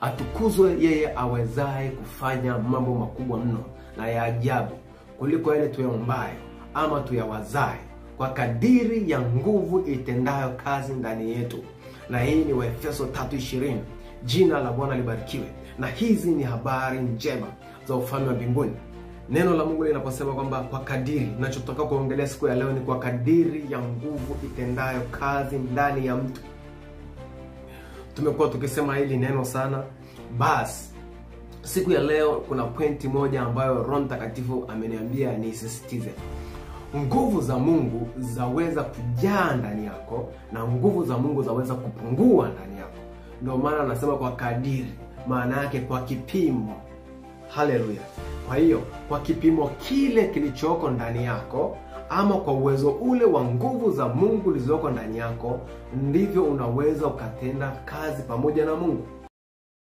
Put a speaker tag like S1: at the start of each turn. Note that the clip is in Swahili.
S1: Atukuzwe yeye awezaye kufanya mambo makubwa mno na ya ajabu kuliko yale tuyaombayo ama tuyawazayo, kwa kadiri ya nguvu itendayo kazi ndani yetu. Na hii ni Waefeso 3:20. Jina la Bwana libarikiwe. Na hizi ni habari njema za ufalme wa mbinguni. Neno la Mungu linaposema kwamba kwa kadiri, ninachotaka kuongelea siku ya leo ni kwa kadiri ya nguvu itendayo kazi ndani ya mtu. Tumekuwa tukisema hili neno sana. Basi siku ya leo kuna pointi moja ambayo Roho Mtakatifu ameniambia nisisitize. Nguvu za Mungu zaweza kujaa ndani yako na nguvu za Mungu zaweza kupungua ndani yako. Ndio maana anasema kwa kadiri, maana yake kwa kipimo. Haleluya. Kwa hiyo kwa kipimo kile kilichoko ndani yako, ama kwa uwezo ule wa nguvu za Mungu zilizoko ndani yako, ndivyo unaweza ukatenda kazi pamoja na Mungu.